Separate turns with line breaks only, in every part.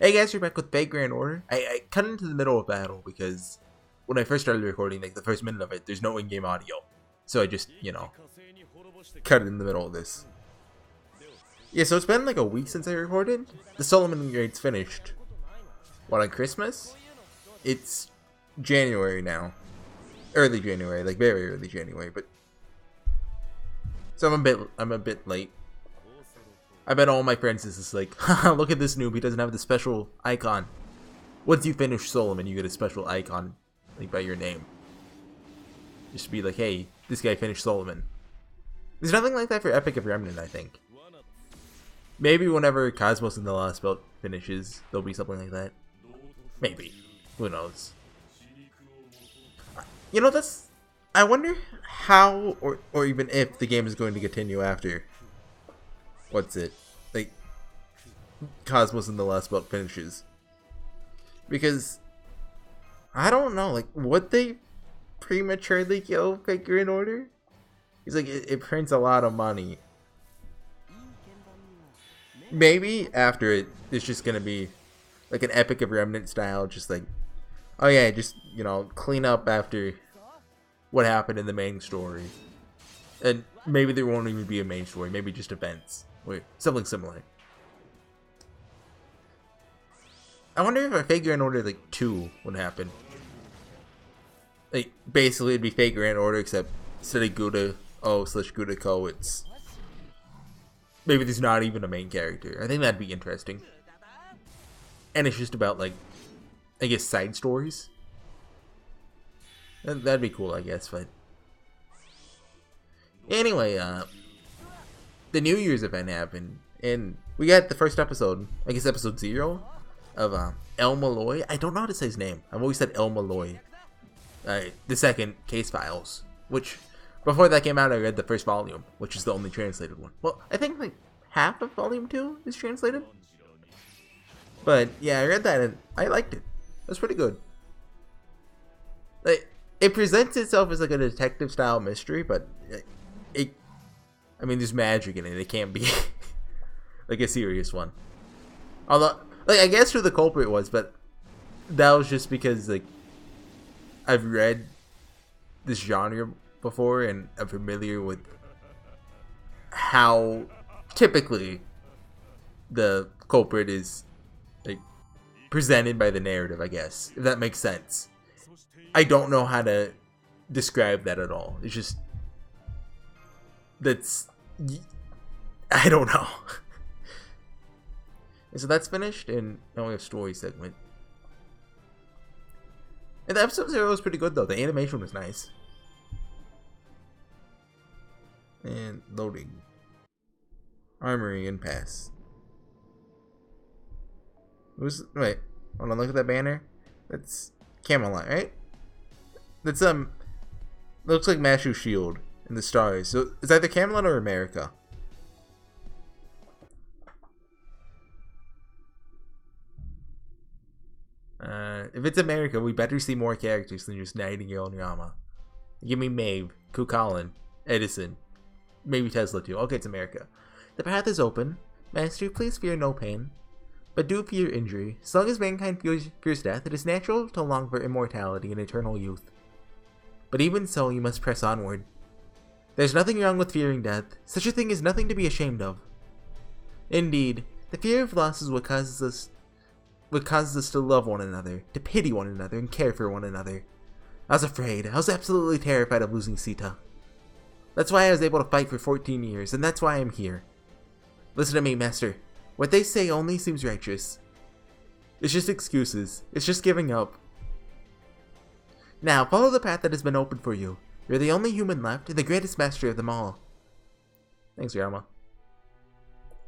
Hey guys, you're back with Fake Grand Order. I cut into the middle of battle because when I first started recording, like the first minute of it, there's no in-game audio. So I just, cut it in the middle of this. Yeah, so it's been like a week since I recorded. The Solomon raid's finished. What, on Christmas? It's January now. Early January, like very early January, but so I'm a bit late. I bet all my friends is just like, haha, look at this noob, he doesn't have the special icon. Once you finish Solomon, you get a special icon, like by your name. Just be like, hey, this guy finished Solomon. There's nothing like that for Epic of Remnant, I think. Maybe whenever Cosmos and the Lost Belt finishes, there'll be something like that. Maybe. Who knows? You know, I wonder how, or even if, the game is going to continue after. What's it? Like, Cosmos and the Lost Belt finishes. Because, I don't know, like, would they prematurely kill Fake Grand Order? He's like, it prints a lot of money. Maybe after it, it's just gonna be like an Epic of Remnant style, just like, oh yeah, just, clean up after what happened in the main story. And maybe there won't even be a main story, maybe just events. Or something similar. I wonder if a Fake Grand Order, like, 2 would happen. Like, basically it'd be Fake Grand Order, except instead of Gouda/Gouda-Co, it's... maybe there's not even a main character. I think that'd be interesting. And it's just about, like, I guess, side stories. That'd be cool, I guess, but... anyway, the New Year's event happened, and we got the first episode, I guess episode 0, of El Malloy. I don't know how to say his name. I've always said El Malloy. The second Case Files, which, before that came out, I read the first volume, which is the only translated one. Well, I think like half of volume 2 is translated. But yeah, I read that and I liked it. It was pretty good. Like, it presents itself as like a detective style mystery, but I mean, there's magic in it. It can't be like a serious one. Although, like, I guess who the culprit was, but that was just because, like, I've read this genre before and I'm familiar with how typically the culprit is, like, presented by the narrative, I guess, if that makes sense. I don't know how to describe that at all. It's just, I don't know. And so that's finished, and now we have story segment. And the episode 0 was pretty good though. The animation was nice. And loading. Armory and pass. Wait, hold on, look at that banner. That's Camelot, right? That's looks like Mashu's shield and the stars. So it's either Camelot or America. If it's America, we better see more characters than just Nightingale and Yama. Give me Maeve, Cuchulainn, Edison, maybe Tesla too. Okay, it's America. The path is open. Master, please fear no pain, but do fear injury. As long as mankind fears death, it is natural to long for immortality and eternal youth. But even so, you must press onward. There's nothing wrong with fearing death. Such a thing is nothing to be ashamed of. Indeed, the fear of loss is what causes us to love one another, to pity one another, and care for one another. I was afraid. I was absolutely terrified of losing Sita. That's why I was able to fight for 14 years, and that's why I'm here. Listen to me, Master. What they say only seems righteous. It's just excuses. It's just giving up. Now, follow the path that has been opened for you. You're the only human left, and the greatest master of them all. Thanks, Yama.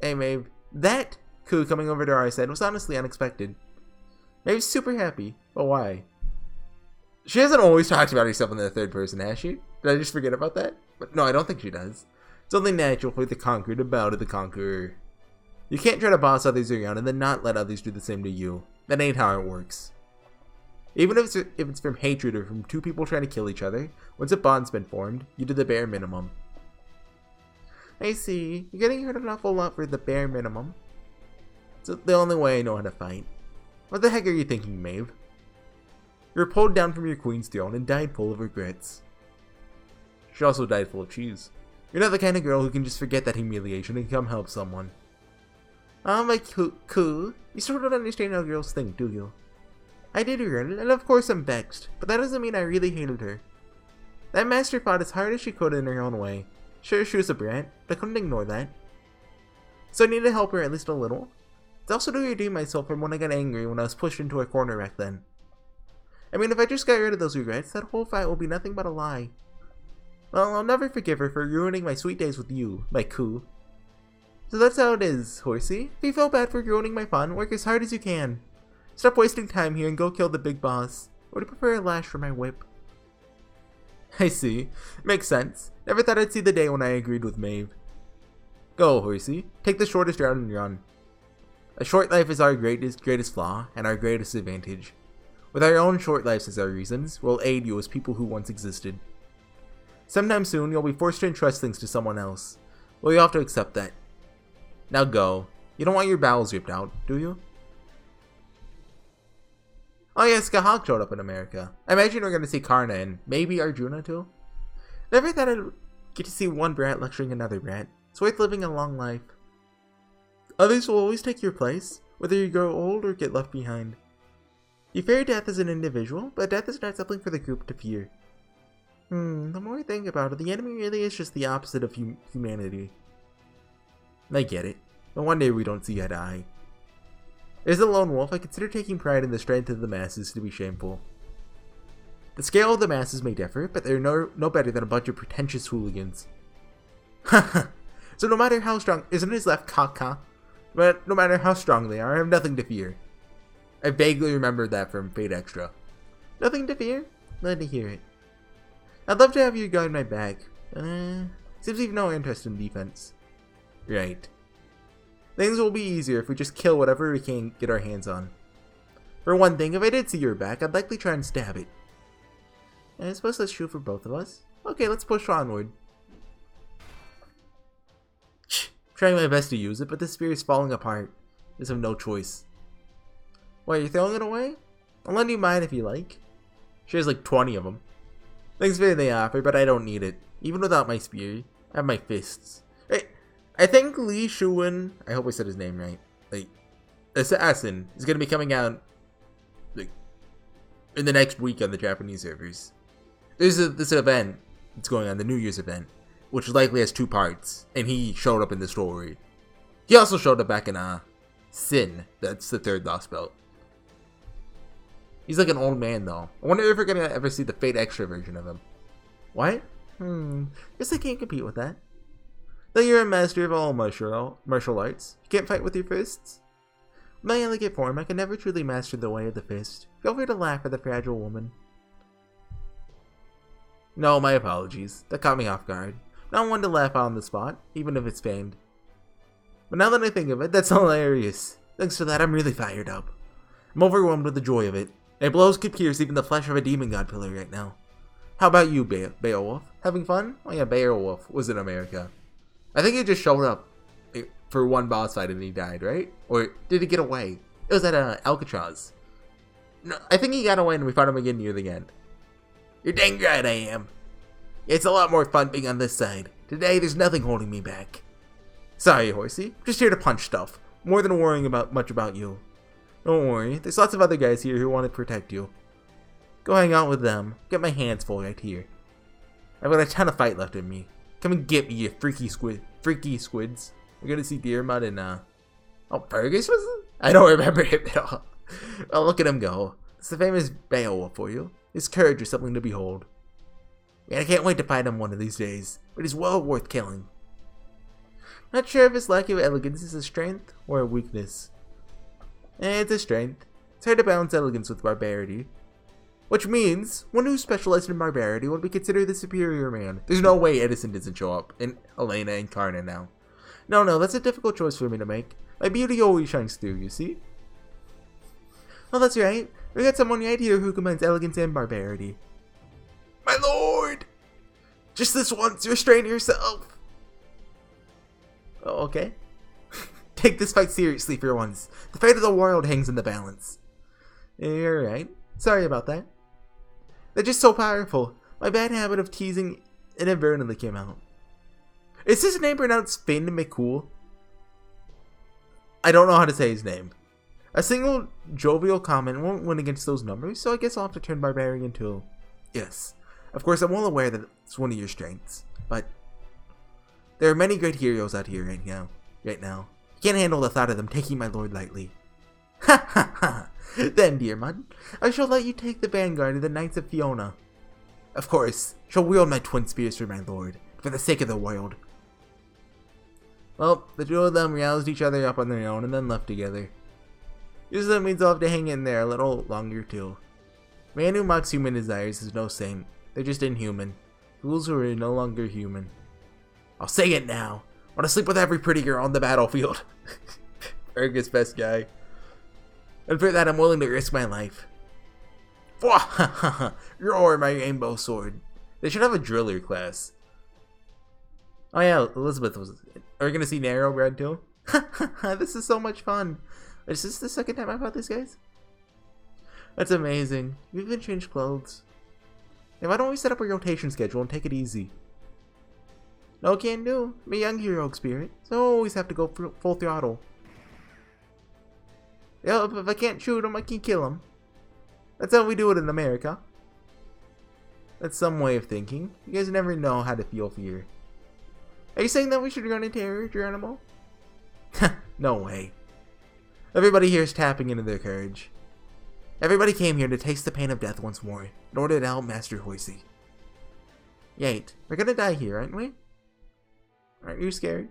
Hey, Maeve. That coup coming over to our side was honestly unexpected. Maeve's super happy, but why? She hasn't always talked about herself in the third person, has she? Did I just forget about that? But no, I don't think she does. It's only natural for the conqueror to bow to the conqueror. You can't try to boss others around and then not let others do the same to you. That ain't how it works. Even if it's from hatred or from two people trying to kill each other, once a bond's been formed, you do the bare minimum. I see. You're getting hurt an awful lot for the bare minimum. It's the only way I know how to fight. What the heck are you thinking, Maeve? You were pulled down from your queen's throne and died full of regrets. She also died full of cheese. You're not the kind of girl who can just forget that humiliation and come help someone. Oh, my coo. You still don't understand how girls think, do you? I did regret it, and of course I'm vexed, but that doesn't mean I really hated her. That master fought as hard as she could in her own way. Sure, she was a brat, but I couldn't ignore that. So I need to help her at least a little. It's also to redeem myself from when I got angry when I was pushed into a corner back then. I mean, if I just got rid of those regrets, that whole fight will be nothing but a lie. Well, I'll never forgive her for ruining my sweet days with you, my coo. So that's how it is, Horsey. If you feel bad for ruining my fun, work as hard as you can. Stop wasting time here and go kill the big boss. Or do you prefer a lash for my whip? I see. Makes sense. Never thought I'd see the day when I agreed with Maeve. Go, Horsey. Take the shortest route and run. A short life is our greatest flaw and our greatest advantage. With our own short lives as our reasons, we'll aid you as people who once existed. Sometime soon, you'll be forced to entrust things to someone else. Well, you have to accept that. Now go. You don't want your bowels ripped out, do you? Oh yeah, Skahawk showed up in America. I imagine we're going to see Karna and maybe Arjuna too. Never thought I'd get to see one brat lecturing another brat. It's worth living a long life. Others will always take your place, whether you grow old or get left behind. You fear death as an individual, but death is not something for the group to fear. The more I think about it, the enemy really is just the opposite of humanity. I get it, but one day we don't see eye to eye. As a lone wolf, I consider taking pride in the strength of the masses to be shameful. The scale of the masses may differ, but they're no better than a bunch of pretentious hooligans. Haha. So no matter how strong, isn't his left caca? But no matter how strong they are, I have nothing to fear. I vaguely remembered that from Fate Extra. Nothing to fear? Glad to hear it. I'd love to have you guard my back. Seems you've no interest in defense. Right. Things will be easier if we just kill whatever we can get our hands on. For one thing, if I did see your back, I'd likely try and stab it. I suppose that's true for both of us. Okay, let's push onward. Trying my best to use it, but the spear is falling apart. I just have no choice. Why, you're throwing it away? I'll lend you mine if you like. She has like 20 of them. Thanks for the offer, but I don't need it. Even without my spear, I have my fists. Hey, I think Lee Shuwen, I hope I said his name right, like, Assassin, is going to be coming out, like, in the next week on the Japanese servers. There's this event that's going on, the New Year's event, which likely has 2 parts, and he showed up in the story. He also showed up back in, Sin, that's the 3rd Lost Belt. He's like an old man, though. I wonder if we're gonna ever see the Fate Extra version of him. What? Guess I can't compete with that. Though you're a master of all martial arts, you can't fight with your fists? With my elegant form, I can never truly master the way of the fist. Feel free to laugh at the fragile woman. No, my apologies. That caught me off guard. Not one to laugh on the spot, even if it's feigned. But now that I think of it, that's hilarious. Thanks for that, I'm really fired up. I'm overwhelmed with the joy of it. My blows could pierce even the flesh of a demon god pillar right now. How about you, Beowulf? Having fun? Oh yeah, Beowulf was in America. I think he just showed up for one boss fight and he died, right? Or did he get away? It was at Alcatraz. No, I think he got away and we fought him again near the end. You're dang right I am. It's a lot more fun being on this side. Today, there's nothing holding me back. Sorry, Horsey. I'm just here to punch stuff. More than worrying much about you. Don't worry, there's lots of other guys here who want to protect you. Go hang out with them. Get my hands full right here. I've got a ton of fight left in me. Come and get me, you freaky squids. We're gonna see Deermud and, oh, Fergus was it? I don't remember him at all. Well, look at him go. It's the famous Beowulf for you. His courage is something to behold. Man, I can't wait to fight him one of these days, but he's well worth killing. Not sure if his lack of elegance is a strength or a weakness. It's a strength. It's hard to balance elegance with barbarity. Which means, one who specialized in barbarity would be considered the superior man. There's no way Edison doesn't show up in Elena and Karna now. No, that's a difficult choice for me to make. My beauty always shines through, you see? Well, that's right. We got someone right here who combines elegance and barbarity. My lord! Just this once, restrain yourself! Oh, okay. Take this fight seriously for once. The fate of the world hangs in the balance. You're right. Sorry about that. They're just so powerful. My bad habit of teasing inadvertently came out. Is his name pronounced Finn McCool? I don't know how to say his name. A single jovial comment won't win against those numbers, so I guess I'll have to turn Barbarian too. Yes. Of course, I'm well aware that it's one of your strengths, but there are many great heroes out here right now. I can't handle the thought of them taking my lord lightly. Ha ha ha! Then, dear Mud, I shall let you take the vanguard of the Knights of Fiona. Of course, shall wield my twin spears for my lord, for the sake of the world. Well, the two of them roused each other up on their own and then left together. Usually that means I'll have to hang in there a little longer too. Man who mocks human desires is no saint. They're just inhuman. Fools who are no longer human. I'll say it now. Want to sleep with every pretty girl on the battlefield. Fergus, best guy. And for that, I'm willing to risk my life. Roar, my rainbow sword. They should have a driller class. Oh yeah, Elizabeth was. Are we gonna see Narrowbread too? This is so much fun. Is this the second time I've had these guys? That's amazing. You even changed clothes. Hey, why don't we set up a rotation schedule and take it easy? No can do. I'm a young hero spirit, so I always have to go full throttle. Yeah, if I can't shoot him, I can kill him. That's how we do it in America. That's some way of thinking. You guys never know how to feel fear. Are you saying that we should run in terror, Geronimo? No way. Everybody here is tapping into their courage. Everybody came here to taste the pain of death once more, in order to help Master Horsey. Yate, we're gonna die here, aren't we? Aren't you scared?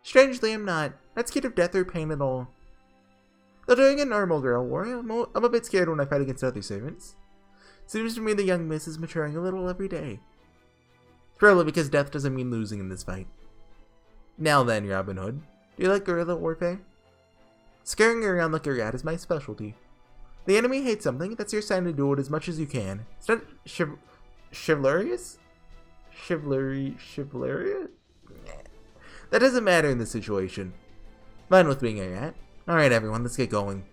Strangely, I'm not. Not scared of death or pain at all. Though during a normal girl war, I'm a bit scared when I fight against other servants. Seems to me the young miss is maturing a little every day. Probably because death doesn't mean losing in this fight. Now then, Robin Hood, do you like guerrilla warfare? Scaring around like a rat is my specialty. The enemy hates something, that's your sign to do it as much as you can. Is that chivalrous? Chivalrous? That doesn't matter in this situation. Fine with being a rat. Alright everyone, let's get going.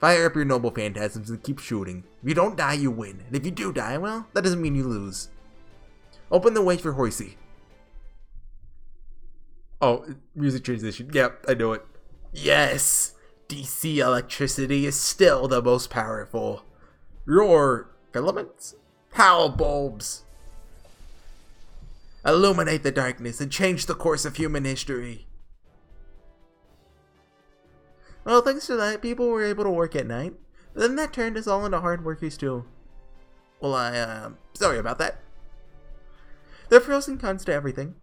Fire up your noble phantasms and keep shooting. If you don't die, you win. And if you do die, well, that doesn't mean you lose. Open the way for Horsey. Oh, music transition. Yep, I know it. Yes! DC electricity is still the most powerful. Roar filaments? Howl bulbs! Illuminate the darkness and change the course of human history. Well, thanks to that, people were able to work at night. But then that turned us all into hard workers too. Well, sorry about that. There are pros and cons to everything.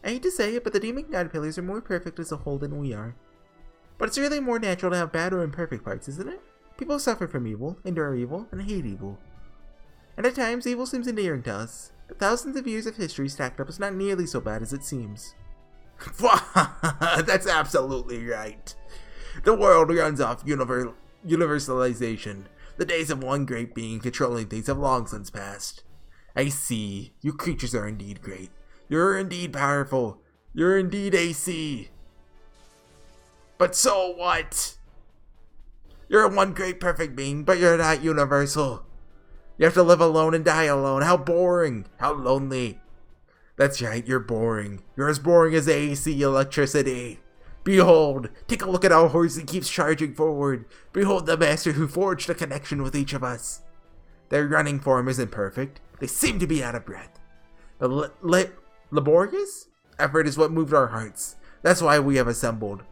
I hate to say it, but the demon god pillars are more perfect as a whole than we are. But it's really more natural to have bad or imperfect parts, isn't it? People suffer from evil, endure evil, and hate evil. And at times, evil seems endearing to us. But thousands of years of history stacked up is not nearly so bad as it seems. That's absolutely right. The world runs off universalization. The days of one great being controlling things have long since passed. I see. You creatures are indeed great. You're indeed powerful. You're indeed AC. But so what? You're one great perfect being, but you're not universal. You have to live alone and die alone. How boring. How lonely. That's right, you're boring. You're as boring as AC electricity. Behold, take a look at how Horsey keeps charging forward. Behold the master who forged a connection with each of us. Their running form isn't perfect. They seem to be out of breath. The laborious effort is what moved our hearts. That's why we have assembled.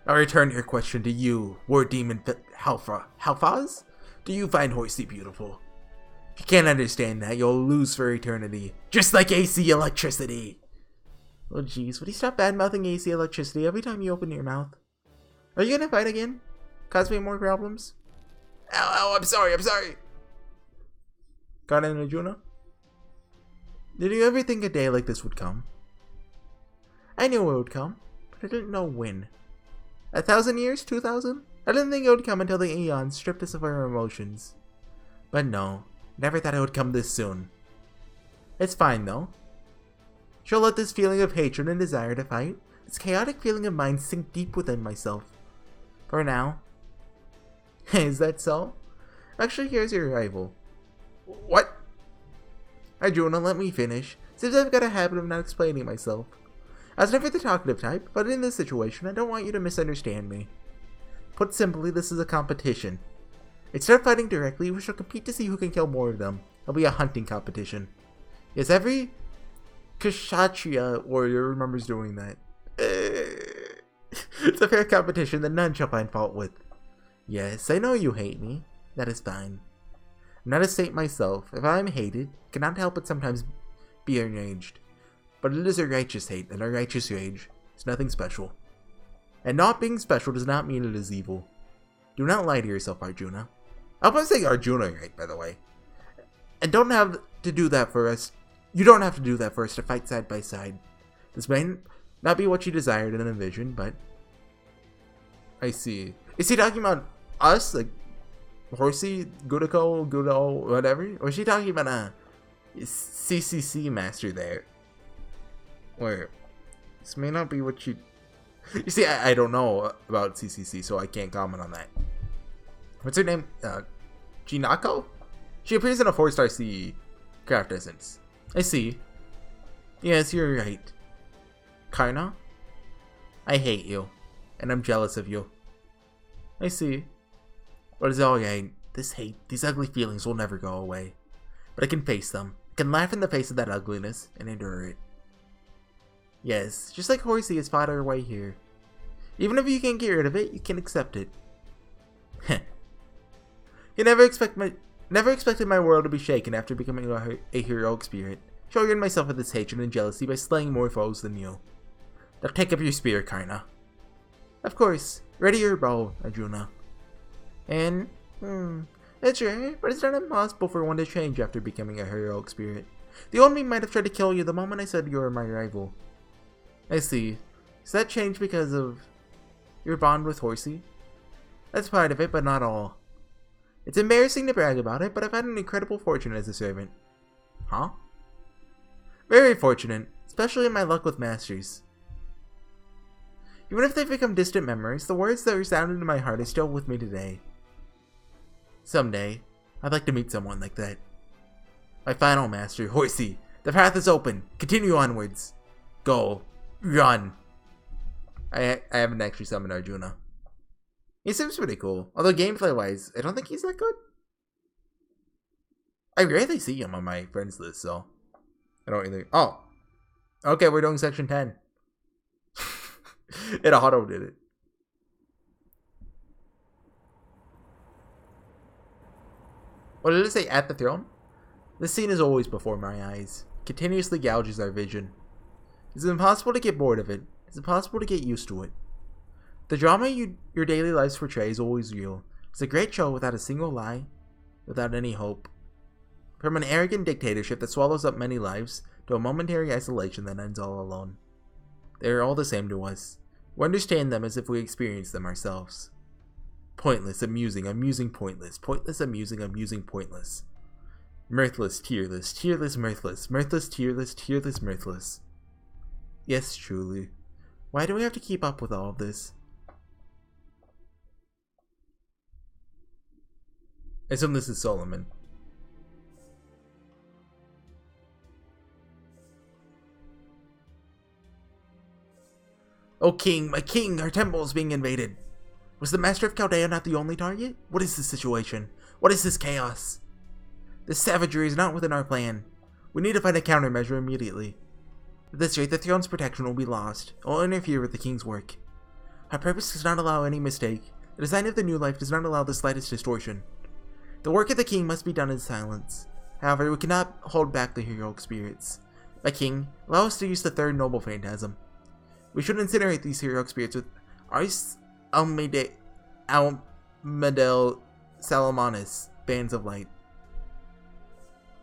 I return your question to you, War Demon Halfaz. Do you find Horsey beautiful? If you can't understand that, you'll lose for eternity. Just like AC electricity. Oh jeez, would you stop bad-mouthing AC electricity every time you open your mouth? Are you gonna fight again? Cause me more problems? Oh, I'm sorry. Karan and Arjuna? Did you ever think a day like this would come? I knew it would come, but I didn't know when. 1,000 years? 2,000? I didn't think it would come until the eons stripped us of our emotions. But no, never thought it would come this soon. It's fine though. She'll let this feeling of hatred and desire to fight, this chaotic feeling of mine sink deep within myself. For now, Is that so? Actually, here's your arrival. What? Arjuna, let me finish. Seems I've got a habit of not explaining myself. I was never the talkative type, but in this situation, I don't want you to misunderstand me. Put simply, this is a competition. Instead of fighting directly, we shall compete to see who can kill more of them. It'll be a hunting competition. Yes, every Kshatriya warrior remembers doing that. It's a fair competition that none shall find fault with. Yes, I know you hate me. That is fine. I'm not a saint myself. If I am hated, I cannot help but sometimes be enraged. But it is a righteous hate, and a righteous rage. It's nothing special. And not being special does not mean it is evil. Do not lie to yourself, Arjuna. I was saying Arjuna right, by the way. And don't have to do that for us. You don't have to do that for us to fight side by side. This may not be what you desired and envisioned, but... I see. Is he talking about us? Like, Horsey, Gudo, whatever? Or is he talking about a CCC master there? Or, this may not be what you... You see, I don't know about CCC, so I can't comment on that. What's her name? Jinako? She appears in a 4-star CE craft essence. I see. Yes, you're right. Karna? I hate you, and I'm jealous of you. I see. But it's alright. This hate, these ugly feelings will never go away. But I can face them. I can laugh in the face of that ugliness and endure it. Yes, just like Horsey has fought her way here. Even if you can't get rid of it, you can accept it. Heh. You never expected my world to be shaken after becoming a heroic spirit. Showing myself of this hatred and jealousy by slaying more foes than you. Now take up your spear, Karna. Of course. Ready your bow, Arjuna. And, that's right, but it's not impossible for one to change after becoming a heroic spirit. The old me might have tried to kill you the moment I said you were my rival. I see. Is that change because of your bond with Horsey? That's part of it, but not all. It's embarrassing to brag about it, but I've had an incredible fortune as a servant. Huh? Very fortunate, especially in my luck with masters. Even if they've become distant memories, the words that resounded in my heart are still with me today. Someday, I'd like to meet someone like that. My final master, Horsey. The path is open. Continue onwards. Go. Run. I haven't actually summoned Arjuna. He seems pretty cool. Although gameplay-wise, I don't think he's that good. I rarely see him on my friends list, so... I don't really... Oh! Okay, we're doing section 10. It auto did it. What did it say? At the throne? This scene is always before my eyes. Continuously gouges our vision. It's impossible to get bored of it. It's impossible to get used to it. The drama your daily lives portray is always real. It's a great show without a single lie, without any hope. From an arrogant dictatorship that swallows up many lives, to a momentary isolation that ends all alone. They are all the same to us. We understand them as if we experienced them ourselves. Pointless, amusing, amusing, pointless. Pointless, amusing, amusing, pointless. Mirthless, tearless, tearless, mirthless. Mirthless, tearless, tearless, mirthless. Yes, truly. Why do we have to keep up with all of this? I assume this is Solomon. Oh king, my king, our temple is being invaded. Was the master of Chaldea not the only target? What is this situation? What is this chaos? This savagery is not within our plan. We need to find a countermeasure immediately. At this rate, the throne's protection will be lost. It will interfere with the king's work. Our purpose does not allow any mistake. The design of the new life does not allow the slightest distortion. The work of the king must be done in silence. However, we cannot hold back the heroic spirits. My king, allow us to use the third noble phantasm. We should incinerate these heroic spirits with Ars Almedel Salomonis, bands of light.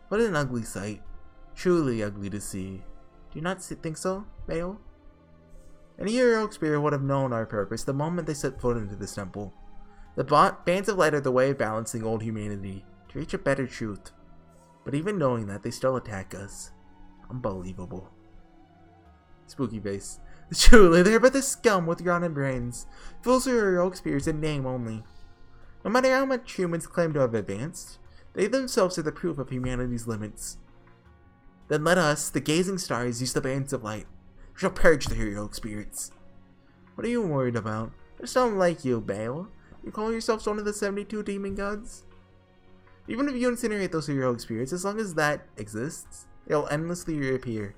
What an ugly sight. Truly ugly to see. Do you not think so, Baal? Any heroic spirit would have known our purpose the moment they set foot into this temple. The bands of light are the way of balancing old humanity, to reach a better truth. But even knowing that, they still attack us. Unbelievable. Spooky face. Truly, they're but the scum with rotten brains. Fools who are heroic spirits in name only. No matter how much humans claim to have advanced, they themselves are the proof of humanity's limits. Then let us, the gazing stars, use the bands of light. We shall purge the heroic spirits. What are you worried about? I just don't like you, Baal. You call yourselves one of the 72 demon gods? Even if you incinerate those heroic spirits, as long as that exists, they'll endlessly reappear.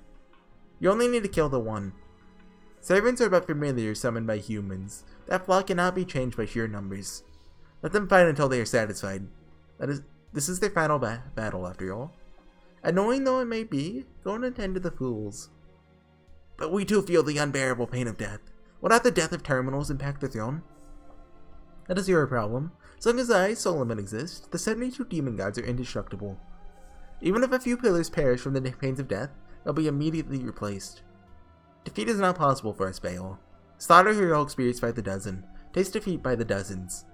You only need to kill the one. Servants are but familiars summoned by humans. That flock cannot be changed by sheer numbers. Let them fight until they are satisfied. This is their final battle, after all. Annoying though it may be, go and attend to the fools. But we too feel the unbearable pain of death. Will not the death of terminals impact the throne? That is your problem. As long as I, Solomon, exist, the 72 demon gods are indestructible. Even if a few pillars perish from the pains of death, they'll be immediately replaced. Defeat is not possible for us, Baal. Slaughter heroic spirits by the dozen. Taste defeat by the dozens.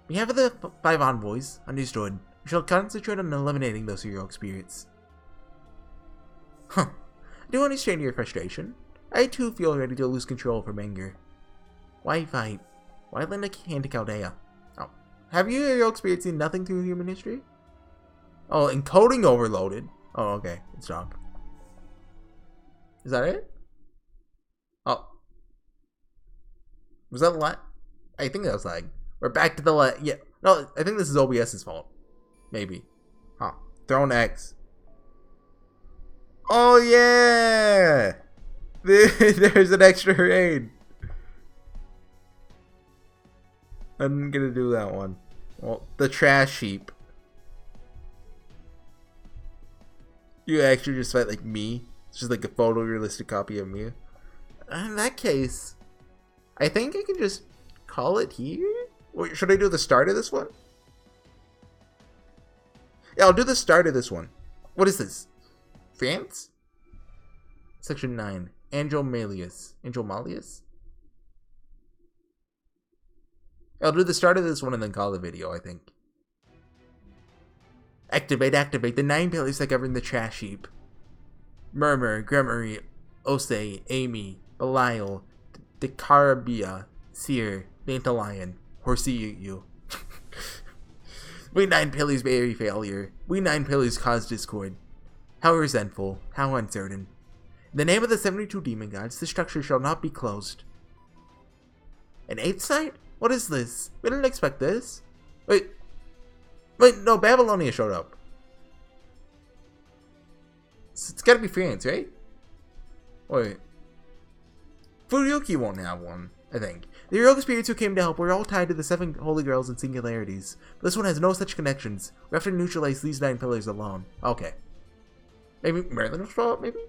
We have the 5 envoys. Understood. We shall concentrate on eliminating those heroic spirits. Huh. I do understand your frustration. I too feel ready to lose control from anger. Why fight? Why lend a hand to Chaldea? Oh. Have you heroic spirits seen nothing through human history? Oh, encoding overloaded. Oh, okay. It's stopped. Is that it? Oh. Was that lag? I think that was lag. We're back to the lag. Yeah. No, I think this is OBS's fault. Maybe. Huh. Throne X. Oh, yeah! There's an extra raid. I'm gonna do that one. Well, the trash heap. You actually just fight like me. It's just like a photorealistic copy of me. In that case, I think I can just call it here? Wait, should I do the start of this one? Yeah, I'll do the start of this one. What is this? France? Section 9. Angel Malleus. I'll do the start of this one and then call the video, I think. Activate the 9 pillars that govern the trash heap. Murmur, Gremory, Osei, Amy, Belial, Decarabia, Seer, Dandelion, HorseyEatYou. We 9 pillars bury failure. We 9 pillars cause discord. How resentful, how uncertain. In the name of the 72 demon gods, the structure shall not be closed. An 8th site? What is this? We didn't expect this. Wait, no, Babylonia showed up. It's gotta be France, right? Wait. Furyuki won't have one, I think. The heroic spirits who came to help were all tied to the 7 holy grails and singularities. But this one has no such connections. We have to neutralize these 9 pillars alone. Okay. Maybe Merlin will show up, maybe?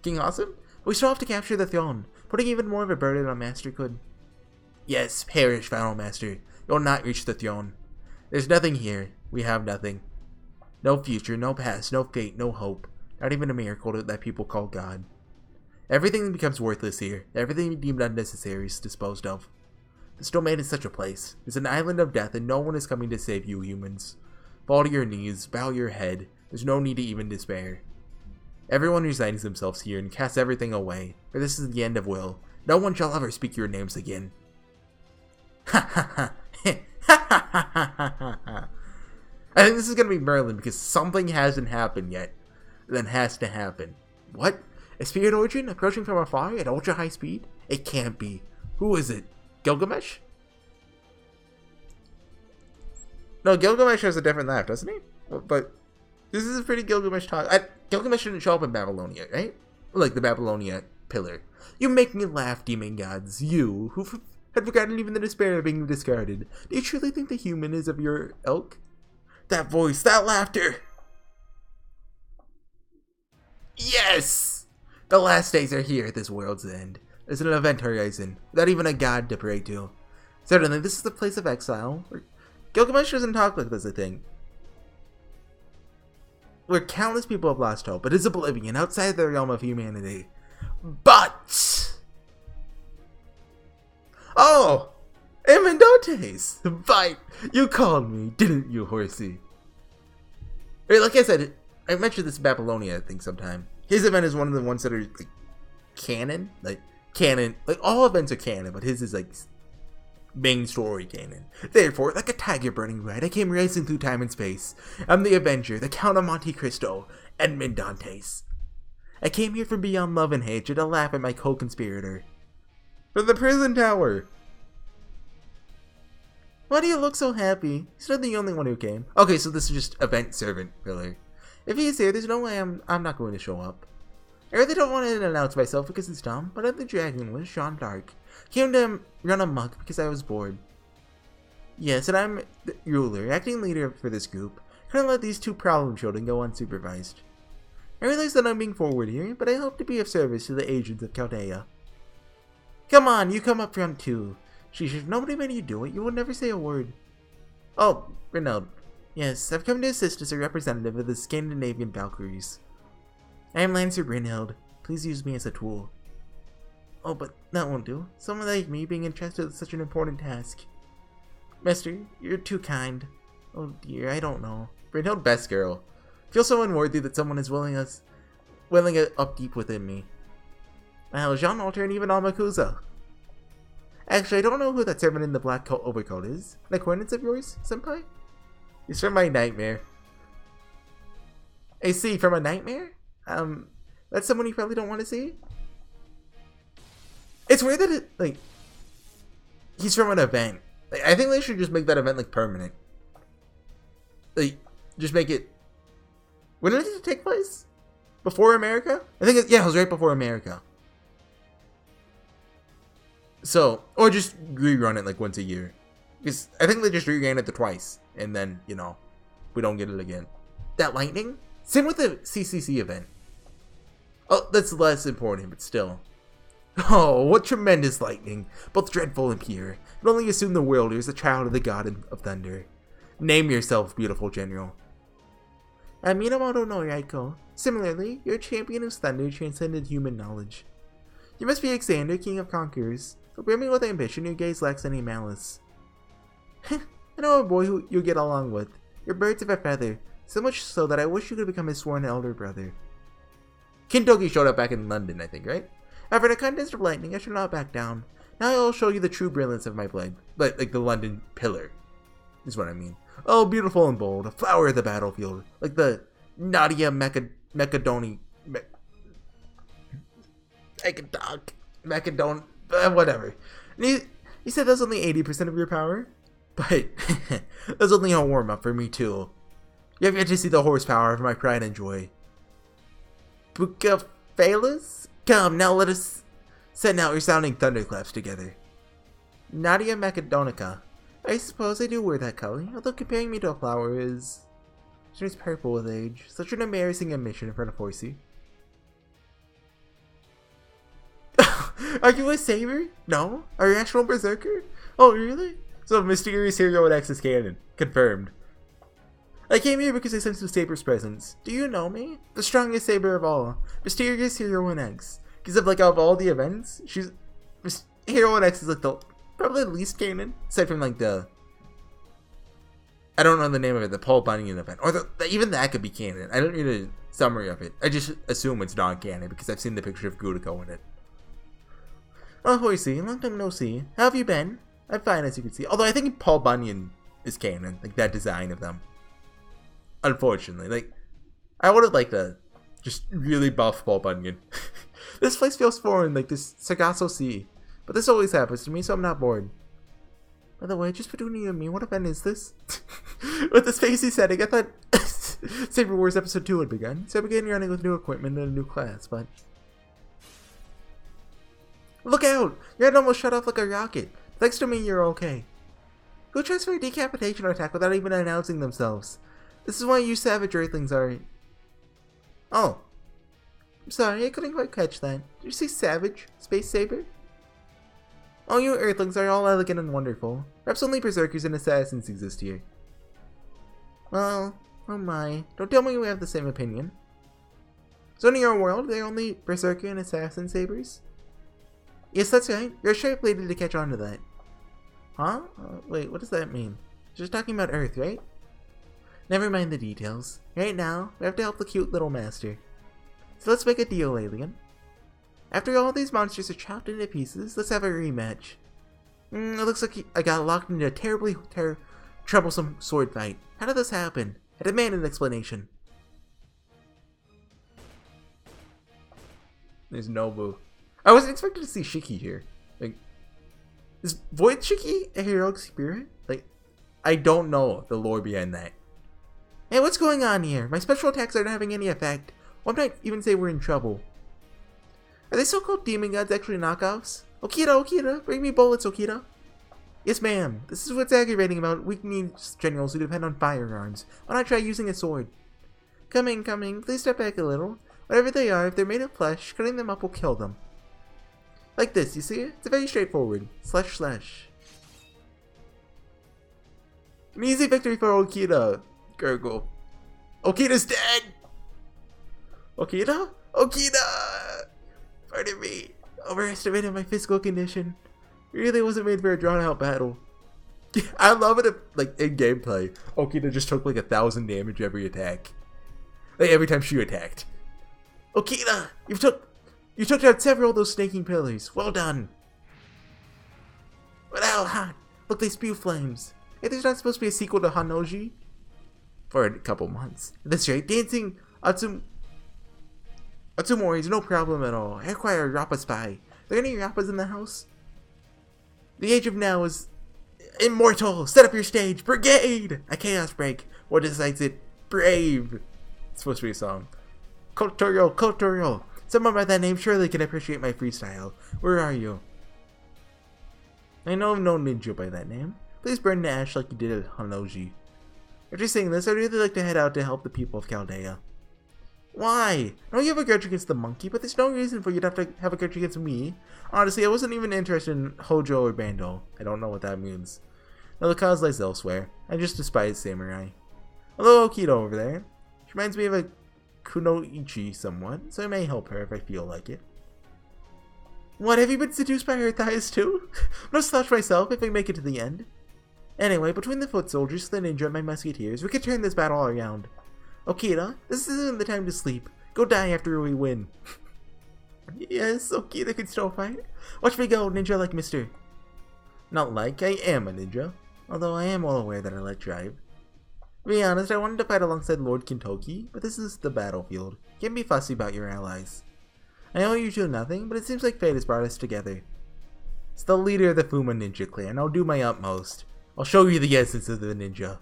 King Hassan? We still have to capture the throne, putting even more of a burden on MasterKud. Yes, perish, Final Master. You'll not reach the throne. There's nothing here. We have nothing. No future, no past, no fate, no hope. Not even a miracle that people call God. Everything becomes worthless here. Everything deemed unnecessary is disposed of. This domain is such a place. It's an island of death and no one is coming to save you, humans. Fall to your knees, bow your head. There's no need to even despair. Everyone resigns themselves here and casts everything away, for this is the end of will. No one shall ever speak your names again. Ha ha ha. Ha ha ha ha ha. I think this is gonna be Merlin because something hasn't happened yet. Then has to happen. What? A spirit origin approaching from afar at ultra high speed? It can't be. Who is it? Gilgamesh? No, Gilgamesh has a different laugh, doesn't he? But this is a pretty Gilgamesh talk. Gilgamesh didn't show up in Babylonia, right? Like the Babylonia pillar. You make me laugh, demon gods. You, who had forgotten even the despair of being discarded. Do you truly think the human is of your ilk? That voice, that laughter! Yes! The last days are here at this world's end. There's an event horizon, without even a god to pray to. Certainly, this is the place of exile. Gilgamesh doesn't talk like this, I think. Where countless people have lost hope, but is oblivion outside the realm of humanity. But! Oh! Emendotes! Fight! You called me, didn't you, Horsey? Wait, like I said, I mentioned this Babylonia thing sometime. His event is one of the ones that are, like, canon. Like, all events are canon, but his is, like, Main story canon. Therefore, like a tiger burning red, I came racing through time and space. I'm the Avenger, the Count of Monte Cristo, Edmond Dantes. I came here from beyond love and hatred to laugh at my co-conspirator. From the prison tower! Why do you look so happy? He's not the only one who came. Okay, so this is just event servant filler. If he's here, there's no way I'm not going to show up. I really don't want to announce myself because it's dumb, but I'm the Dragon Wish, Jean d'Arc. Came to run amok because I was bored. Yes, and I'm the ruler, acting leader for this group. Can't let these two problem children go unsupervised. I realize that I'm being forward here, but I hope to be of service to the agents of Chaldea. Come on, you come up front too. Sheesh, if nobody made you do it, you would never say a word. Oh, Renaud. Yes, I've come to assist as a representative of the Scandinavian Valkyries. I am Lancer Brynhild. Please use me as a tool. Oh, but that won't do. Someone like me being entrusted with such an important task. Master, you're too kind. Oh dear, I don't know. Brynhild, best girl. Feel so unworthy that someone is welling up deep within me. Wow, Jean Alter and even Amakusa. Actually, I don't know who that servant in the black coat overcoat is. An acquaintance of yours, senpai? He's from my nightmare. I see, from a nightmare? That's someone you probably don't want to see? It's weird that he's from an event. Like, I think they should just make that event, permanent. Just make it... When did it take place? Before America? I think it was right before America. So, or just rerun it, once a year. Because I think they just reran it twice. And then, we don't get it again. That lightning? Same with the CCC event. Oh, that's less important, but still. Oh, what tremendous lightning. Both dreadful and pure. But only assume the world is the child of the god of thunder. Name yourself, beautiful general. I'm Minamoto no Raiko. Similarly, your champion of thunder transcended human knowledge. You must be Alexander, king of conquerors. But brimming with ambition, your gaze lacks any malice. I know a boy who you'll get along with. You're birds of a feather. So much so that I wish you could become his sworn elder brother. Kintoki showed up back in London, I think, right? After the contest of lightning, I shall not back down. Now I will show you the true brilliance of my blade. Like the London pillar. Is what I mean. Oh, beautiful and bold. A flower of the battlefield. Like the Nadia Macedoni... Macedon... whatever. And he said that's only 80% of your power? But that's only a warm-up for me, too. You have yet to see the horsepower of my pride and joy. Bucephalus? Come, now let us send out resounding thunderclaps together. Nadia Macedonica. I suppose I do wear that color, although comparing me to a flower is... turns purple with age. Such an embarrassing admission in front of Horsey. Are you a saber? No? A rational berserker? Oh, really? So mysterious hero at X is canon. Confirmed. I came here because I sensed the saber's presence. Do you know me? The strongest saber of all. Mysterious hero in X. Because of all the events, Hero in X is the probably the least canon. Aside from the I don't know the name of it, the Paul Bunyan event. Or even that could be canon. I don't need a summary of it. I just assume it's non-canon because I've seen the picture of Gudiko in it. Oh, Horsey, long time no see. How have you been? I'm fine, as you can see. Although I think Paul Bunyan is canon. That design of them. Unfortunately. I would have liked to just really buff Paul Bunyan. This place feels foreign, this Sargasso Sea. But this always happens to me, so I'm not bored. By the way, just between you and me, what event is this? With the spacey setting, I thought Saber Wars Episode 2 had begun. So I began running with new equipment and a new class, but... Look out! Your head almost shut off like a rocket. Thanks to me, you're okay. Who tries for a decapitation attack without even announcing themselves? This is why you savage earthlings are... Oh. I'm sorry, I couldn't quite catch that. Did you say savage? Space Saber? Oh, you earthlings are all elegant and wonderful. Perhaps only berserkers and assassins exist here. Well, oh my. Don't tell me we have the same opinion. So in your world, there are only berserker and assassin sabers? Yes, that's right. You're sharp-bladed to catch on to that. Huh? Wait, what does that mean? You're just talking about Earth, right? Never mind the details. Right now, we have to help the cute little master. So let's make a deal, alien. After all these monsters are chopped into pieces, let's have a rematch. It looks like I got locked into a terribly troublesome sword fight. How did this happen? I demand an explanation. There's Nobu. I wasn't expecting to see Shiki here. Like, is Void Shiki a heroic spirit? Like, I don't know the lore behind that. Hey, what's going on here? My special attacks aren't having any effect. One might even say we're in trouble. Are they so-called demon gods actually knockoffs? Okita, bring me bullets, Okita. Yes, ma'am. This is what's aggravating about weak-kneed generals who depend on firearms. Why not try using a sword? Coming. Please step back a little. Whatever they are, if they're made of flesh, cutting them up will kill them. Like this, you see? It's very straightforward. Slash. An easy victory for Okita. Gurgle. Okita's dead! Okita? Pardon me. Overestimated my physical condition. Really wasn't made for a drawn-out battle. I love it if, like, in gameplay, Okita just took like 1,000 damage every attack. Like, every time she attacked. Okita! You took out several of those snaking pillars. Well done. But ow, hot. Look, they spew flames. Hey, there's not supposed to be a sequel to Hanoji? For a couple months. At this rate, dancing Atsumori is no problem at all. I acquire a Rappa spy. Are there any Rappas in the house? The age of now is immortal. Set up your stage. Brigade! A chaos break. What decides it? Brave. It's supposed to be a song. Kotoro. Someone by that name surely can appreciate my freestyle. Where are you? I know of no ninja by that name. Please burn to ash like you did at Hanoji. After saying this, I'd really like to head out to help the people of Chaldea. Why? I know you have a grudge against the monkey, but there's no reason for you to have a grudge against me. Honestly, I wasn't even interested in Hojo or Bando. I don't know what that means. No, the cause lies elsewhere. I just despise samurai. Hello, Okita over there. She reminds me of a Kunoichi somewhat, so I may help her if I feel like it. What, have you been seduced by her thighs too? No slouch myself if I make it to the end. Anyway, between the foot soldiers, the ninja, and my musketeers, we can turn this battle around. Okita, this isn't the time to sleep. Go die after we win. Yes, Okita can still fight. Watch me go, ninja like Mr. Not like, I am a ninja. Although I am well aware that I let drive. To be honest, I wanted to fight alongside Lord Kintoki, but this is the battlefield. Can't be fussy about your allies. I owe you two nothing, but it seems like fate has brought us together. As the leader of the Fuma Ninja clan, I'll do my utmost. I'll show you the essence of the ninja.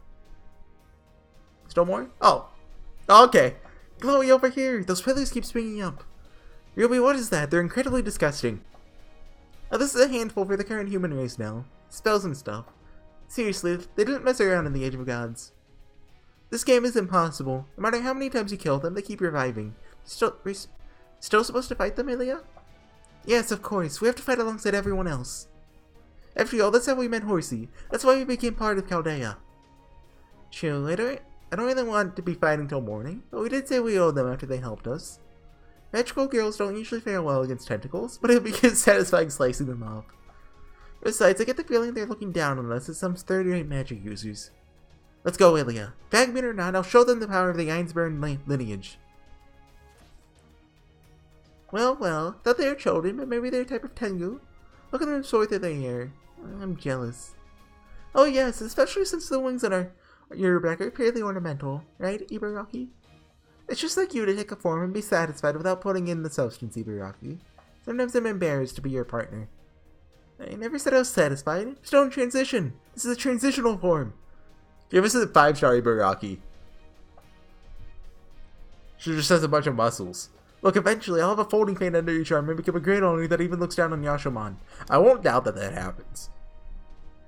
Still more? Oh, okay. Chloe, over here. Those feathers keep springing up. Ruby, what is that? They're incredibly disgusting. Oh, this is a handful for the current human race now. Spells and stuff. Seriously, they didn't mess around in the Age of Gods. This game is impossible. No matter how many times you kill them, they keep reviving. We're still supposed to fight them, Ilya? Yes, of course. We have to fight alongside everyone else. After all, that's how we met Horsey. That's why we became part of Chaldea. True, I don't really want to be fighting till morning, but we did say we owed them after they helped us. Magical girls don't usually fare well against tentacles, but it begins satisfying slicing them off. Besides, I get the feeling they're looking down on us as some third-rate magic users. Let's go, Ilya. Fragment or not, I'll show them the power of the Ainsburn lineage. Well, thought they were children, but maybe they're a type of Tengu. Look at them soar through the air. I'm jealous. Oh yes, especially since the wings on your back are purely ornamental, right, Ibaraki? It's just like you to take a form and be satisfied without putting in the substance, Ibaraki. Sometimes I'm embarrassed to be your partner. I never said I was satisfied. I'm still in transition. This is a transitional form. Give us a 5-star Ibaraki. She just has a bunch of muscles. Look, eventually I'll have a folding fan under each arm and become a great owner that even looks down on Yashaman. I won't doubt that happens.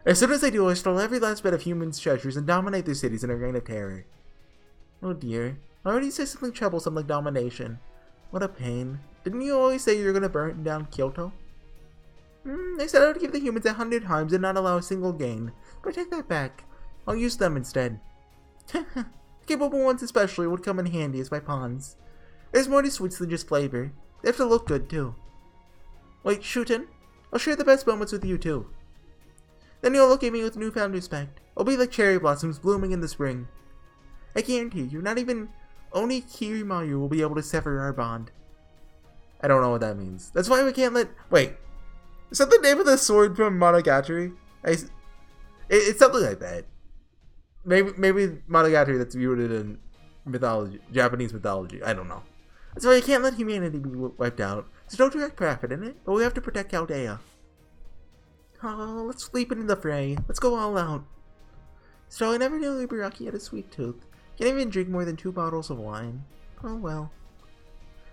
As soon as I do, I steal every last bit of humans' treasures and dominate their cities in a reign of terror. Oh dear. I already say something troublesome like domination. What a pain. Didn't you always say you were going to burn down Kyoto? I said I would give the humans 100 harms and not allow a single gain. But I take that back. I'll use them instead. Capable ones especially would come in handy as my pawns. There's more to sweets than just flavor. They have to look good too. Wait, Shuten? I'll share the best moments with you too. Then you'll look at me with newfound respect. I'll be like cherry blossoms blooming in the spring. I guarantee you, not even Oni Kirimaru will be able to sever our bond. I don't know what that means. That's why we can't let... Wait. Is that the name of the sword from Monogatari? It's something like that. Maybe Monogatari that's rooted in mythology, Japanese mythology. I don't know. So you can't let humanity be wiped out. There's no direct profit in it, but we have to protect Chaldea. Oh, let's leap into the fray. Let's go all out. So I never knew Ibaraki had a sweet tooth. Can't even drink more than 2 bottles of wine. Oh well.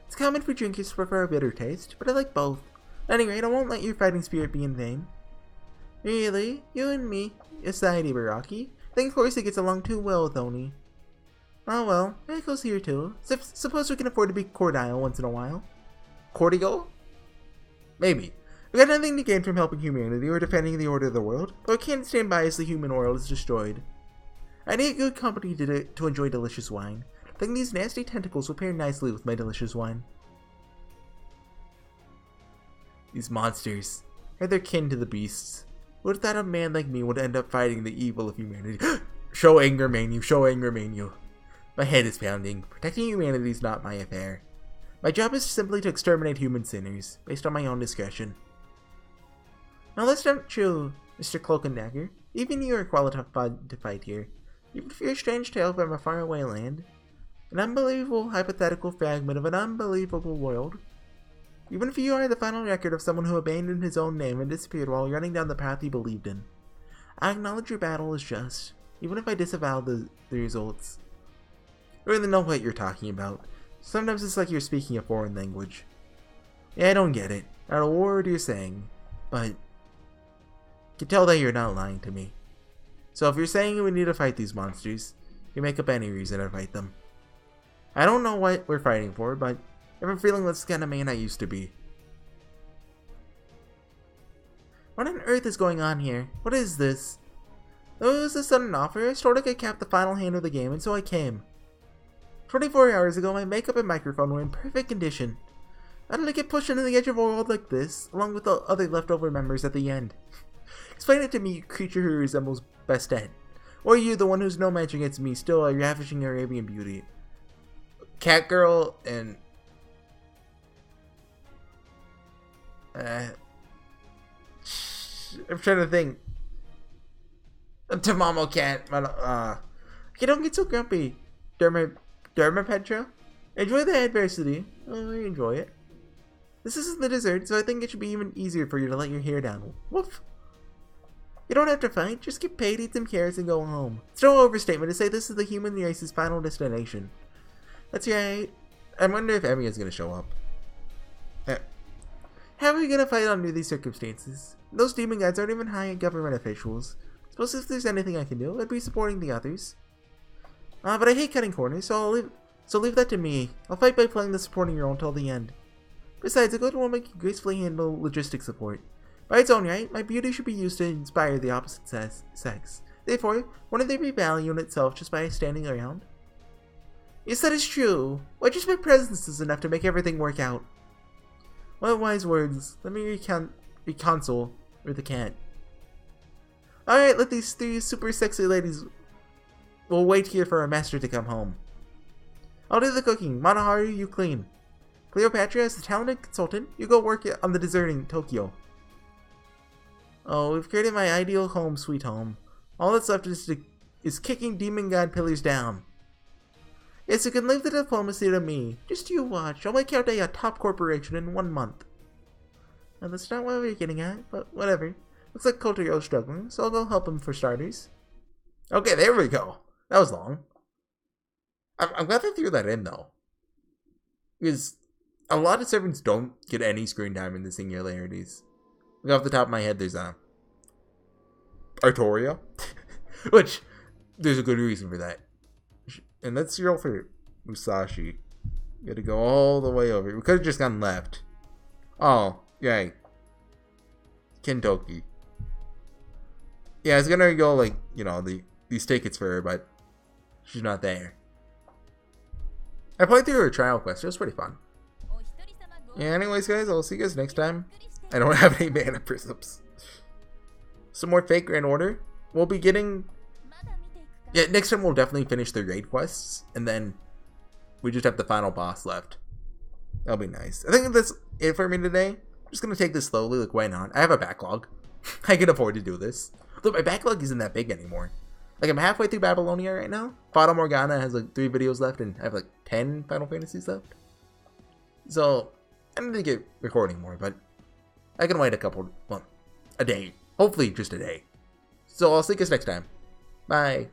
It's common for drinkers to prefer a bitter taste, but I like both. At any rate, I won't let your fighting spirit be in vain. Really? You and me? Aside, Ibaraki. I think Horsey gets along too well with Oni. Oh well, Meiko's here too. Suppose we can afford to be cordial once in a while. Cordial? Maybe. We got nothing to gain from helping humanity or defending the order of the world, but we can't stand by as the human world is destroyed. I need good company to enjoy delicious wine. I think these nasty tentacles will pair nicely with my delicious wine. These monsters. They're kin to the beasts. Who would have thought a man like me would end up fighting the evil of humanity? Show anger, Manu. Show anger, Manu. My head is pounding. Protecting humanity is not my affair. My job is simply to exterminate human sinners, based on my own discretion. Now that's not true, Mr. Cloak and Dagger. Even you are qualified to fight here. Even for your strange tale from a faraway land. An unbelievable hypothetical fragment of an unbelievable world. Even if you are the final record of someone who abandoned his own name and disappeared while running down the path he believed in. I acknowledge your battle is just, even if I disavow the results. I don't really know what you're talking about. Sometimes it's like you're speaking a foreign language. Yeah, I don't get it. Not a word you're saying. But I can tell that you're not lying to me. So if you're saying we need to fight these monsters, you make up any reason to fight them. I don't know what we're fighting for, but I have a feeling that's the kind of man I used to be. What on earth is going on here? What is this? Though it was a sudden offer, I sort of could cap the final hand of the game, and so I came. 24 hours ago, my makeup and microphone were in perfect condition. How did I get pushed into the edge of a world like this, along with the other leftover members at the end? Explain it to me, you creature who resembles Bastet. Or you, the one who's no match against me, still a ravishing Arabian beauty. Catgirl and... I'm trying to think. Tamamo cat. Okay, don't get so grumpy. Derma Petra? Enjoy the adversity. Oh, I enjoy it. This isn't the dessert, so I think it should be even easier for you to let your hair down. Woof. You don't have to fight, just get paid, eat some carrots, and go home. It's no overstatement to say this is the human race's final destination. That's right. I wonder if Emi is going to show up. How are we going to fight under these circumstances? Those demon guys aren't even high government officials. Suppose if there's anything I can do, I'd be supporting the others. But I hate cutting corners, so leave that to me. I'll fight by playing the supporting role until the end. Besides, a good woman can gracefully handle logistic support. By its own right, my beauty should be used to inspire the opposite sex. Therefore, wouldn't there be value in itself just by standing around? Yes, that is true. Why, just my presence is enough to make everything work out. What wise words. Let me reconsole with the cat. Alright, let these 3 super sexy ladies... We'll wait here for our master to come home. I'll do the cooking. Manoharu, you clean. Cleopatra, as the talented consultant, you go work on the dessert in Tokyo. Oh, we've created my ideal home, sweet home. All that's left is kicking demon god pillars down. Yes, you can leave the diplomacy to me. Just you watch. I'll make Chaldea a top corporation in 1 month. Now, that's not what we're getting at, but whatever. Looks like Kotaro's struggling, so I'll go help him for starters. Okay, there we go. That was long. I'm glad they threw that in, though. Because a lot of servants don't get any screen time in the singularities. Like off the top of my head, there's Artoria. Which, there's a good reason for that. And that's zero for Musashi. You gotta go all the way over. We could have just gone left. Oh, yay. Kentoki. Yeah, I was gonna go, like, you know, these tickets for her, but she's not there. I played through her trial quest. It was pretty fun. Yeah, anyways, guys, I'll see you guys next time. I don't have any mana prisms. Some more fake Grand Order. We'll be getting... Yeah, next time we'll definitely finish the raid quests, and then we just have the final boss left. That'll be nice. I think that's it for me today. just gonna take this slowly, like, why not? I have a backlog. I can afford to do this. Look, my backlog isn't that big anymore. Like, I'm halfway through Babylonia right now. Fata Morgana has, like, 3 videos left, and I have, like, 10 Final Fantasies left. So, I need to get recording more, but I can wait a day. Hopefully just a day. So, I'll see you guys next time. Bye.